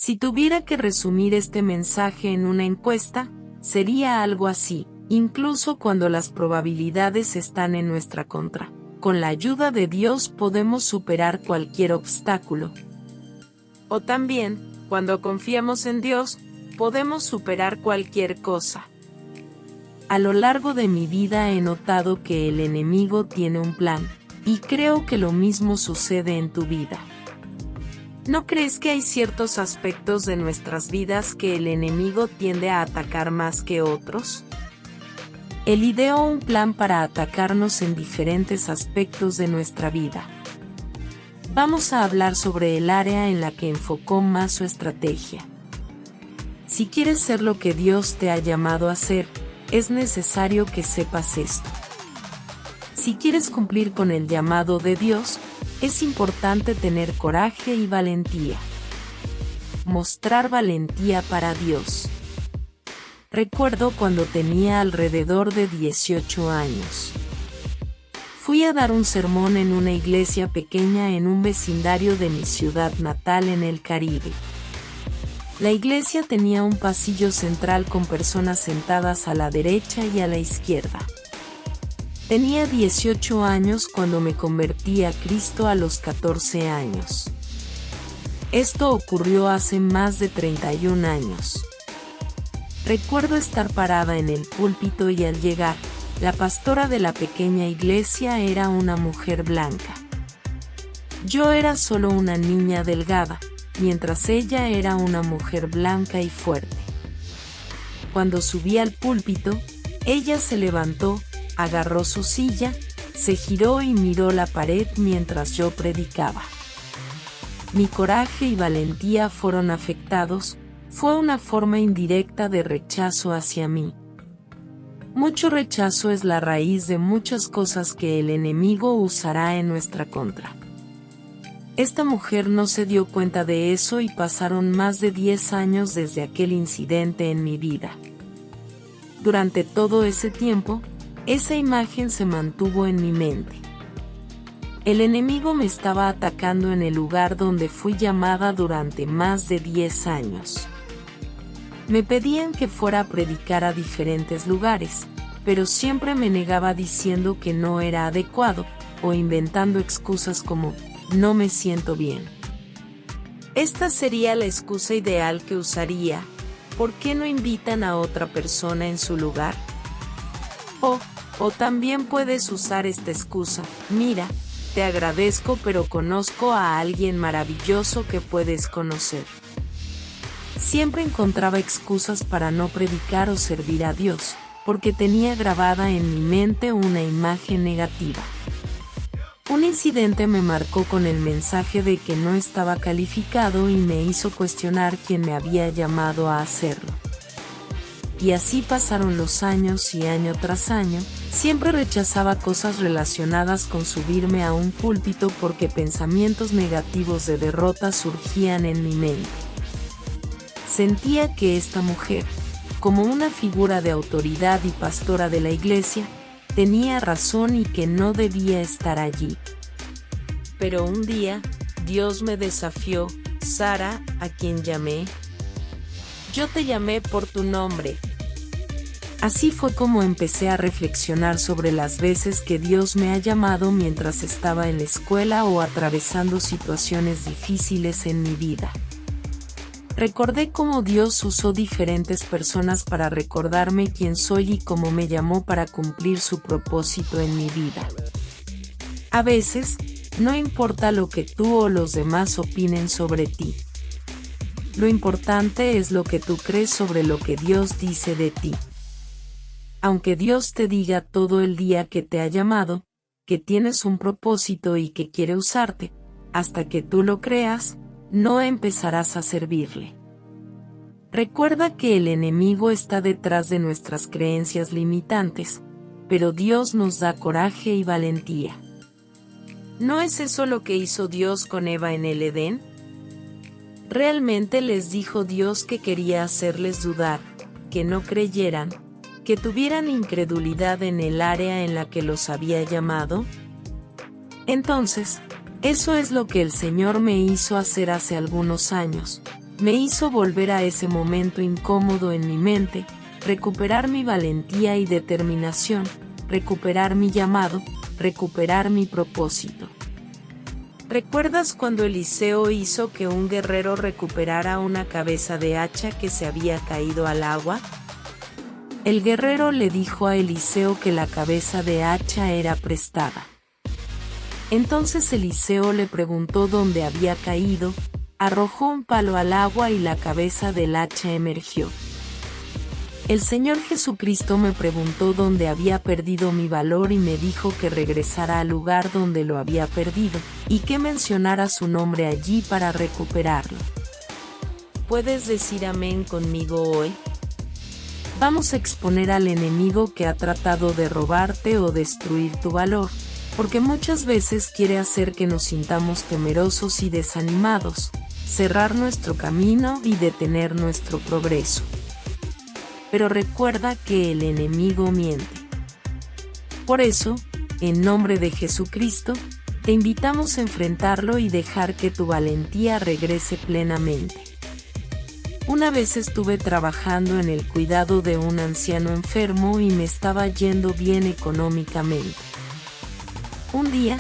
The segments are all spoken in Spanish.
Si tuviera que resumir este mensaje en una encuesta, sería algo así: incluso cuando las probabilidades están en nuestra contra, con la ayuda de Dios podemos superar cualquier obstáculo. O también, cuando confiamos en Dios, podemos superar cualquier cosa. A lo largo de mi vida he notado que el enemigo tiene un plan, y creo que lo mismo sucede en tu vida. ¿No crees que hay ciertos aspectos de nuestras vidas que el enemigo tiende a atacar más que otros? Él ideó un plan para atacarnos en diferentes aspectos de nuestra vida. Vamos a hablar sobre el área en la que enfocó más su estrategia. Si quieres ser lo que Dios te ha llamado a ser, es necesario que sepas esto. Si quieres cumplir con el llamado de Dios, es importante tener coraje y valentía. Mostrar valentía para Dios. Recuerdo cuando tenía alrededor de 18 años. Fui a dar un sermón en una iglesia pequeña en un vecindario de mi ciudad natal en el Caribe. La iglesia tenía un pasillo central con personas sentadas a la derecha y a la izquierda. Tenía 18 años cuando me convertí a Cristo a los 14 años. Esto ocurrió hace más de 31 años. Recuerdo estar parada en el púlpito y al llegar, la pastora de la pequeña iglesia era una mujer blanca. Yo era solo una niña delgada, mientras ella era una mujer blanca y fuerte. Cuando subí al púlpito, ella se levantó, agarró su silla, se giró y miró la pared mientras yo predicaba. Mi coraje y valentía fueron afectados. Fue una forma indirecta de rechazo hacia mí. Mucho rechazo es la raíz de muchas cosas que el enemigo usará en nuestra contra. Esta mujer no se dio cuenta de eso y pasaron más de 10 años desde aquel incidente en mi vida. Durante todo ese tiempo, esa imagen se mantuvo en mi mente. El enemigo me estaba atacando en el lugar donde fui llamada durante más de 10 años. Me pedían que fuera a predicar a diferentes lugares, pero siempre me negaba diciendo que no era adecuado, o inventando excusas como, no me siento bien. Esta sería la excusa ideal que usaría: ¿por qué no invitan a otra persona en su lugar? O también puedes usar esta excusa: mira, te agradezco pero conozco a alguien maravilloso que puedes conocer. Siempre encontraba excusas para no predicar o servir a Dios, porque tenía grabada en mi mente una imagen negativa. Un incidente me marcó con el mensaje de que no estaba calificado y me hizo cuestionar quién me había llamado a hacerlo. Y así pasaron los años y año tras año, siempre rechazaba cosas relacionadas con subirme a un púlpito porque pensamientos negativos de derrota surgían en mi mente. Sentía que esta mujer, como una figura de autoridad y pastora de la iglesia, tenía razón y que no debía estar allí. Pero un día, Dios me desafió: Sara, a quien llamé, yo te llamé por tu nombre. Así fue como empecé a reflexionar sobre las veces que Dios me ha llamado mientras estaba en la escuela o atravesando situaciones difíciles en mi vida. Recordé cómo Dios usó diferentes personas para recordarme quién soy y cómo me llamó para cumplir su propósito en mi vida. A veces, no importa lo que tú o los demás opinen sobre ti. Lo importante es lo que tú crees sobre lo que Dios dice de ti. Aunque Dios te diga todo el día que te ha llamado, que tienes un propósito y que quiere usarte, hasta que tú lo creas, no empezarás a servirle. Recuerda que el enemigo está detrás de nuestras creencias limitantes, pero Dios nos da coraje y valentía. ¿No es eso lo que hizo Dios con Eva en el Edén? Realmente les dijo Dios que quería hacerles dudar, que no creyeran, que tuvieran incredulidad en el área en la que los había llamado. Entonces, eso es lo que el Señor me hizo hacer hace algunos años, me hizo volver a ese momento incómodo en mi mente, recuperar mi valentía y determinación, recuperar mi llamado, recuperar mi propósito. ¿Recuerdas cuando Eliseo hizo que un guerrero recuperara una cabeza de hacha que se había caído al agua? El guerrero le dijo a Eliseo que la cabeza de hacha era prestada. Entonces Eliseo le preguntó dónde había caído, arrojó un palo al agua y la cabeza del hacha emergió. El Señor Jesucristo me preguntó dónde había perdido mi valor y me dijo que regresara al lugar donde lo había perdido, y que mencionara su nombre allí para recuperarlo. ¿Puedes decir amén conmigo hoy? Vamos a exponer al enemigo que ha tratado de robarte o destruir tu valor, porque muchas veces quiere hacer que nos sintamos temerosos y desanimados, cerrar nuestro camino y detener nuestro progreso. Pero recuerda que el enemigo miente. Por eso, en nombre de Jesucristo, te invitamos a enfrentarlo y dejar que tu valentía regrese plenamente. Una vez estuve trabajando en el cuidado de un anciano enfermo y me estaba yendo bien económicamente. Un día,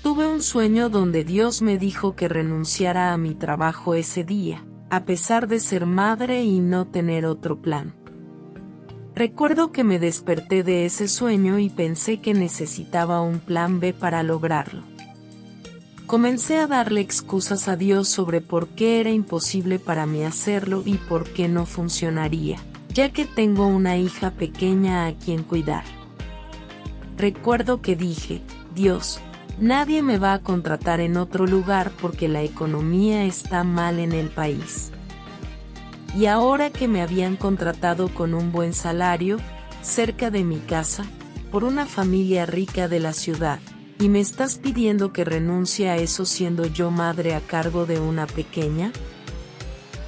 tuve un sueño donde Dios me dijo que renunciara a mi trabajo ese día, a pesar de ser madre y no tener otro plan. Recuerdo que me desperté de ese sueño y pensé que necesitaba un plan B para lograrlo. Comencé a darle excusas a Dios sobre por qué era imposible para mí hacerlo y por qué no funcionaría, ya que tengo una hija pequeña a quien cuidar. Recuerdo que dije, Dios, nadie me va a contratar en otro lugar porque la economía está mal en el país. Y ahora que me habían contratado con un buen salario, cerca de mi casa, por una familia rica de la ciudad, ¿y me estás pidiendo que renuncie a eso siendo yo madre a cargo de una pequeña?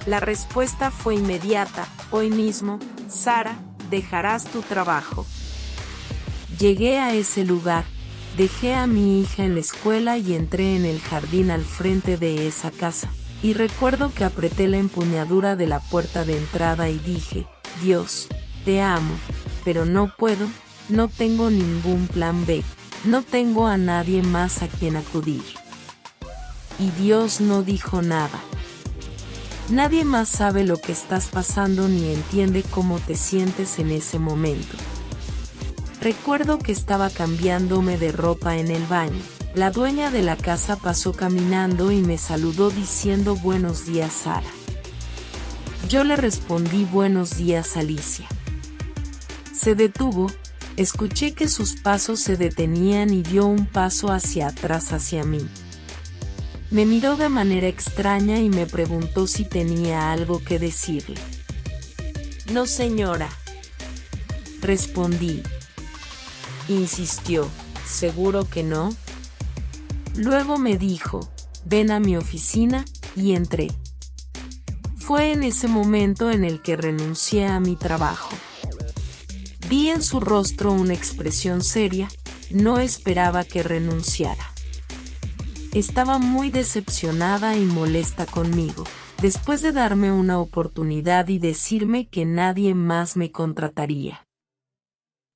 La respuesta fue inmediata, hoy mismo, Sara, dejarás tu trabajo. Llegué a ese lugar, dejé a mi hija en la escuela y entré en el jardín al frente de esa casa. Y recuerdo que apreté la empuñadura de la puerta de entrada y dije, Dios, te amo, pero no puedo, no tengo ningún plan B, no tengo a nadie más a quien acudir. Y Dios no dijo nada. Nadie más sabe lo que estás pasando ni entiende cómo te sientes en ese momento. Recuerdo que estaba cambiándome de ropa en el baño. La dueña de la casa pasó caminando y me saludó diciendo buenos días, Sara. Yo le respondí buenos días, Alicia. Se detuvo, escuché que sus pasos se detenían y dio un paso hacia atrás hacia mí. Me miró de manera extraña y me preguntó si tenía algo que decirle. No, señora. Respondí. Insistió, ¿seguro que no? Luego me dijo, ven a mi oficina, y entré. Fue en ese momento en el que renuncié a mi trabajo. Vi en su rostro una expresión seria, no esperaba que renunciara. Estaba muy decepcionada y molesta conmigo, después de darme una oportunidad y decirme que nadie más me contrataría.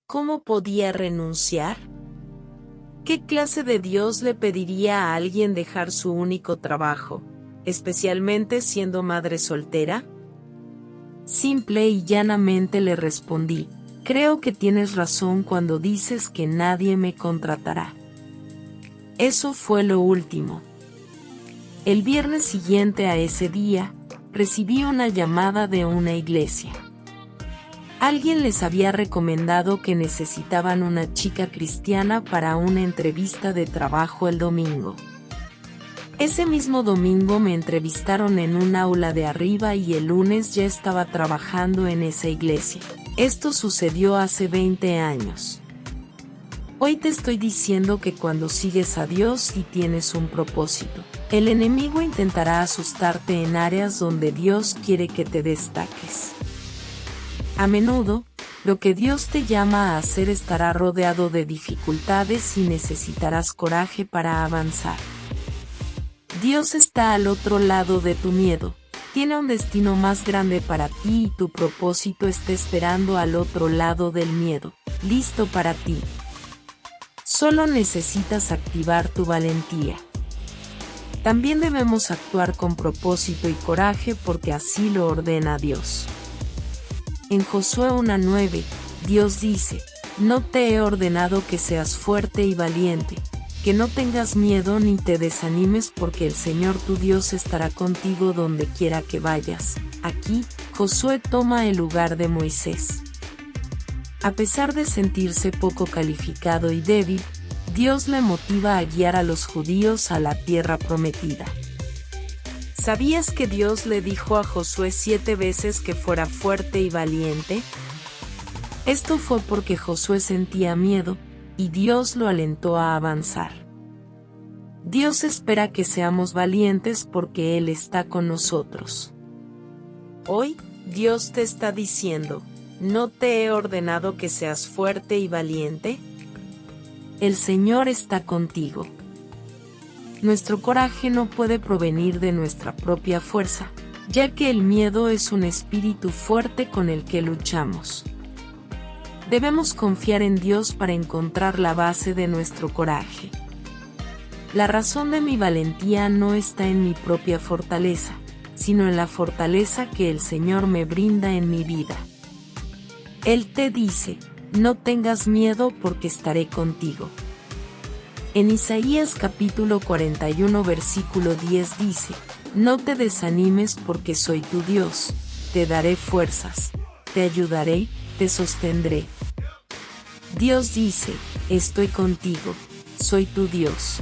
¿Cómo podía renunciar? ¿Qué clase de Dios le pediría a alguien dejar su único trabajo, especialmente siendo madre soltera? Simple y llanamente le respondí, creo que tienes razón cuando dices que nadie me contratará. Eso fue lo último. El viernes siguiente a ese día, recibí una llamada de una iglesia. Alguien les había recomendado que necesitaban una chica cristiana para una entrevista de trabajo el domingo. Ese mismo domingo me entrevistaron en un aula de arriba y el lunes ya estaba trabajando en esa iglesia. Esto sucedió hace 20 años. Hoy te estoy diciendo que cuando sigues a Dios y tienes un propósito, el enemigo intentará asustarte en áreas donde Dios quiere que te destaques. A menudo, lo que Dios te llama a hacer estará rodeado de dificultades y necesitarás coraje para avanzar. Dios está al otro lado de tu miedo, tiene un destino más grande para ti y tu propósito está esperando al otro lado del miedo, listo para ti. Solo necesitas activar tu valentía. También debemos actuar con propósito y coraje porque así lo ordena Dios. En Josué 1:9, Dios dice: no te he ordenado que seas fuerte y valiente, que no tengas miedo ni te desanimes porque el Señor tu Dios estará contigo donde quiera que vayas. Aquí, Josué toma el lugar de Moisés. A pesar de sentirse poco calificado y débil, Dios le motiva a guiar a los judíos a la tierra prometida. ¿Sabías que Dios le dijo a Josué 7 veces que fuera fuerte y valiente? Esto fue porque Josué sentía miedo, y Dios lo alentó a avanzar. Dios espera que seamos valientes porque Él está con nosotros. Hoy, Dios te está diciendo: ¿no te he ordenado que seas fuerte y valiente? El Señor está contigo. Nuestro coraje no puede provenir de nuestra propia fuerza, ya que el miedo es un espíritu fuerte con el que luchamos. Debemos confiar en Dios para encontrar la base de nuestro coraje. La razón de mi valentía no está en mi propia fortaleza, sino en la fortaleza que el Señor me brinda en mi vida. Él te dice: no tengas miedo porque estaré contigo. En Isaías capítulo 41 versículo 10 dice: no te desanimes porque soy tu Dios, te daré fuerzas, te ayudaré, te sostendré. Dios dice: estoy contigo, soy tu Dios.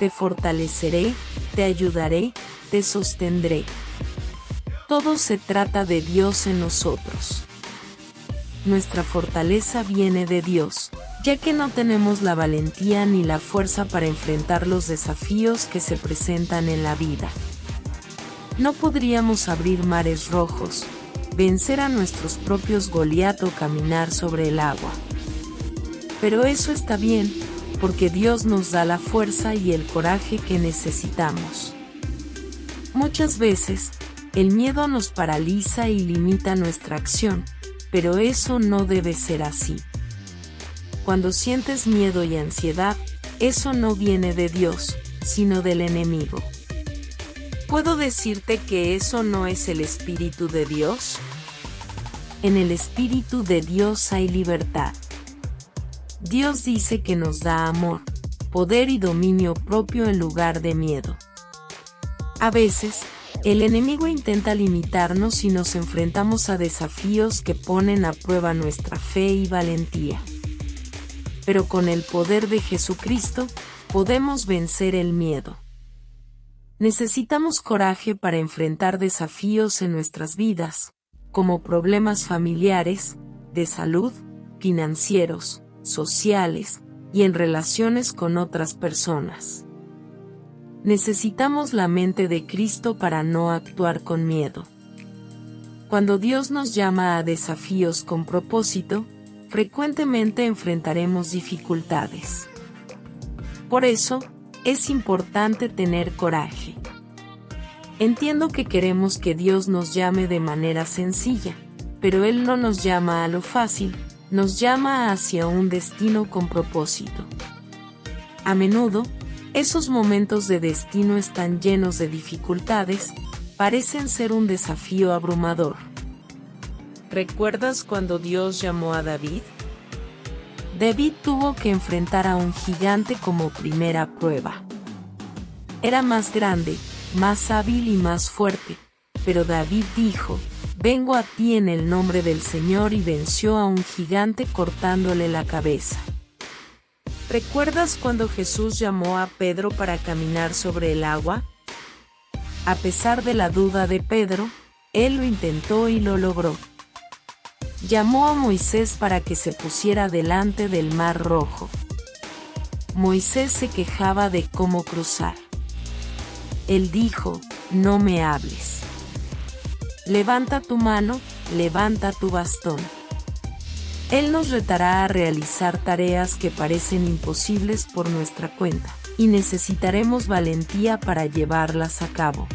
Te fortaleceré, te ayudaré, te sostendré. Todo se trata de Dios en nosotros. Nuestra fortaleza viene de Dios, ya que no tenemos la valentía ni la fuerza para enfrentar los desafíos que se presentan en la vida. No podríamos abrir mares rojos, vencer a nuestros propios Goliat o caminar sobre el agua. Pero eso está bien, porque Dios nos da la fuerza y el coraje que necesitamos. Muchas veces, el miedo nos paraliza y limita nuestra acción, pero eso no debe ser así. Cuando sientes miedo y ansiedad, eso no viene de Dios, sino del enemigo. ¿Puedo decirte que eso no es el Espíritu de Dios? En el Espíritu de Dios hay libertad. Dios dice que nos da amor, poder y dominio propio en lugar de miedo. A veces, el enemigo intenta limitarnos y nos enfrentamos a desafíos que ponen a prueba nuestra fe y valentía. Pero con el poder de Jesucristo, podemos vencer el miedo. Necesitamos coraje para enfrentar desafíos en nuestras vidas, como problemas familiares, de salud, financieros, sociales, y en relaciones con otras personas. Necesitamos la mente de Cristo para no actuar con miedo. Cuando Dios nos llama a desafíos con propósito, frecuentemente enfrentaremos dificultades. Por eso, es importante tener coraje. Entiendo que queremos que Dios nos llame de manera sencilla, pero Él no nos llama a lo fácil, nos llama hacia un destino con propósito. A menudo, esos momentos de destino están llenos de dificultades, parecen ser un desafío abrumador. ¿Recuerdas cuando Dios llamó a David? David tuvo que enfrentar a un gigante como primera prueba. Era más grande, más hábil y más fuerte, pero David dijo: vengo a ti en el nombre del Señor, y venció a un gigante cortándole la cabeza. ¿Recuerdas cuando Jesús llamó a Pedro para caminar sobre el agua? A pesar de la duda de Pedro, él lo intentó y lo logró. Llamó a Moisés para que se pusiera delante del Mar Rojo. Moisés se quejaba de cómo cruzar. Él dijo: no me hables. Levanta tu mano, levanta tu bastón. Él nos retará a realizar tareas que parecen imposibles por nuestra cuenta, y necesitaremos valentía para llevarlas a cabo.